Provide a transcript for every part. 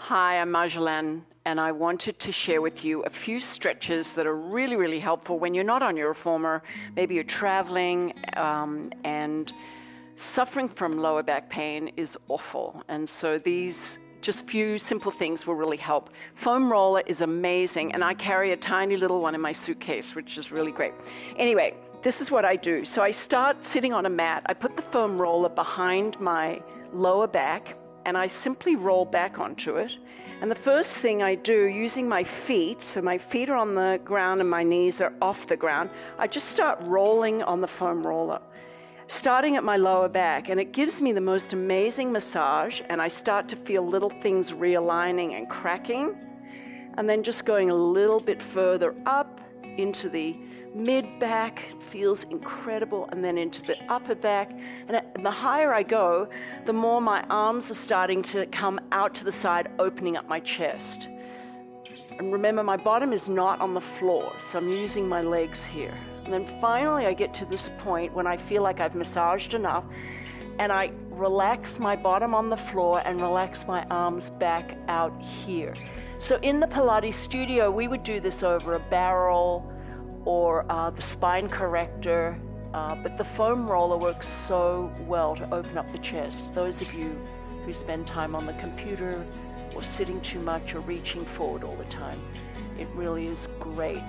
Hi, I'm Marjolaine, and I wanted to share with you a few stretches that are really, really helpful when you're not on your reformer. Maybe you're traveling and suffering from lower back pain is awful. And so these just few simple things will really help. Foam roller is amazing, and I carry a tiny little one in my suitcase, which is really great. Anyway, this is what I do. So I start sitting on a mat. I put the foam roller behind my lower back, and I simply roll back onto it. And the first thing I do, using my feet, so my feet are on the ground and my knees are off the ground, I just start rolling on the foam roller, starting at my lower back, and it gives me the most amazing massage, and I start to feel little things realigning and cracking, and then just going a little bit further up into the mid-back, feels incredible, and then into the upper back. And the higher I go, the more my arms are starting to come out to the side, opening up my chest. And remember, my bottom is not on the floor, so I'm using my legs here. And then finally I get to this point when I feel like I've massaged enough, and I relax my bottom on the floor and relax my arms back out here. So in the Pilates studio, we would do this over a barrel or the spine corrector, but the foam roller works so well to open up the chest. Those of you who spend time on the computer or sitting too much or reaching forward all the time, it really is great.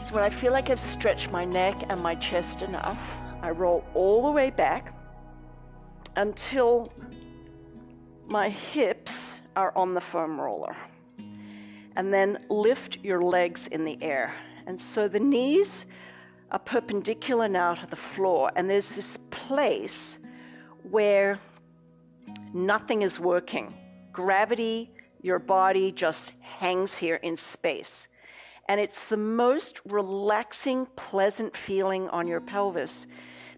So when I feel like I've stretched my neck and my chest enough, I roll all the way back until my hips are on the foam roller. And then lift your legs in the air. And so the knees are perpendicular now to the floor, and there's this place where nothing is working. Gravity, your body just hangs here in space. And it's the most relaxing, pleasant feeling on your pelvis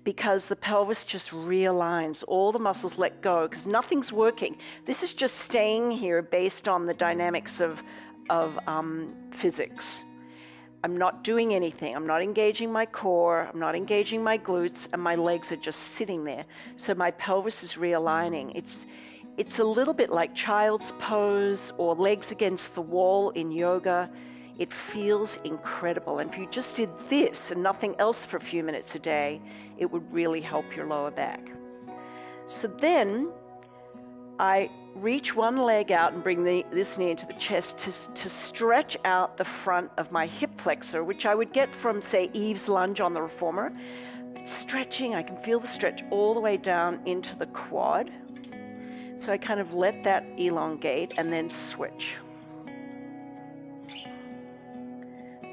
because the pelvis just realigns. All the muscles let go because nothing's working. This is just staying here based on the dynamics of physics. I'm not doing anything. I'm not engaging my core. I'm not engaging my glutes, and my legs are just sitting there. So my pelvis is realigning. It's a little bit like child's pose or legs against the wall in yoga. It feels incredible. And if you just did this and nothing else for a few minutes a day, it would really help your lower back. So then I reach one leg out and bring this knee into the chest to stretch out the front of my hip flexor, which I would get from, say, Eve's lunge on the reformer. Stretching, I can feel the stretch all the way down into the quad. So I kind of let that elongate and then switch.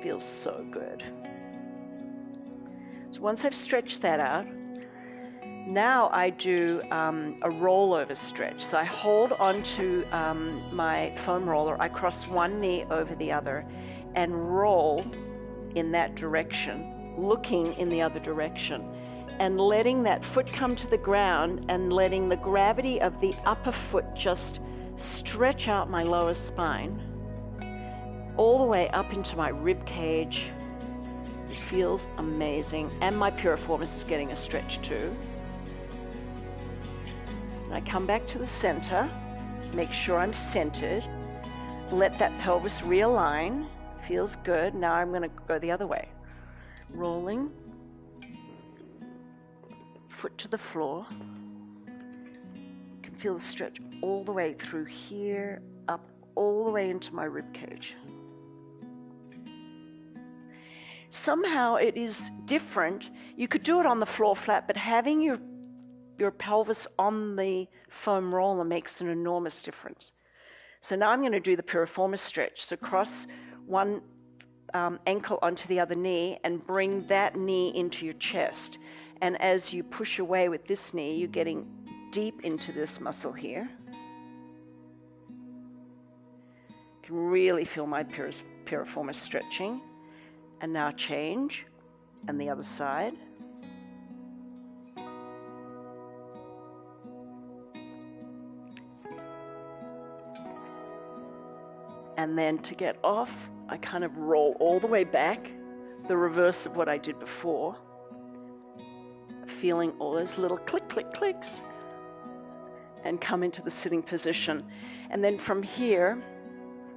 Feels so good. So once I've stretched that out, now I do a rollover stretch. So I hold onto my foam roller, I cross one knee over the other and roll in that direction, looking in the other direction, and letting that foot come to the ground and letting the gravity of the upper foot just stretch out my lower spine all the way up into my rib cage. It feels amazing, and my piriformis is getting a stretch too. I come back to the center, make sure I'm centered, let that pelvis realign, feels good. Now I'm going to go the other way. Rolling, foot to the floor. You can feel the stretch all the way through here, up all the way into my rib cage. Somehow it is different. You could do it on the floor flat, but having your pelvis on the foam roller makes an enormous difference. So now I'm going to do the piriformis stretch. So cross one ankle onto the other knee and bring that knee into your chest. And as you push away with this knee, you're getting deep into this muscle here. You can really feel my piriformis stretching. And now change, and the other side. And then to get off, I kind of roll all the way back, the reverse of what I did before, feeling all those little click, click, clicks, and come into the sitting position. And then from here,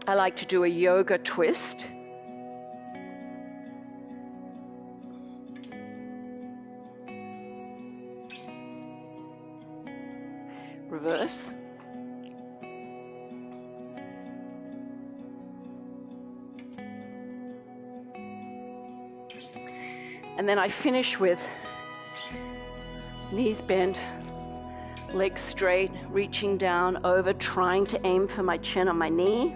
I like to do a yoga twist. Reverse. And then I finish with knees bent, legs straight, reaching down over, trying to aim for my chin on my knee.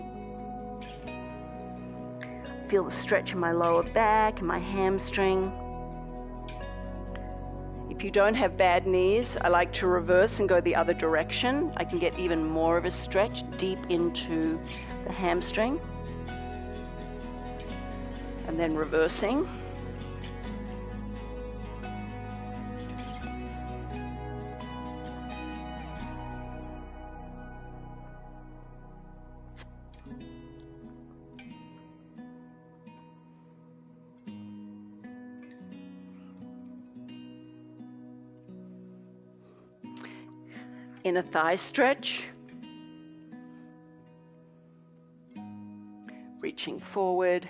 Feel the stretch in my lower back, my hamstring. If you don't have bad knees, I like to reverse and go the other direction. I can get even more of a stretch deep into the hamstring. And then reversing. Inner thigh stretch, reaching forward,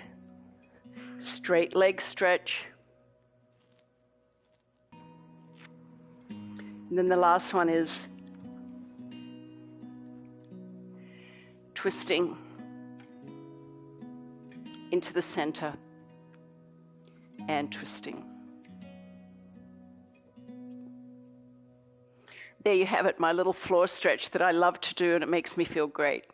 straight leg stretch, and then the last one is twisting into the center and twisting. There you have it, my little floor stretch that I love to do, and it makes me feel great.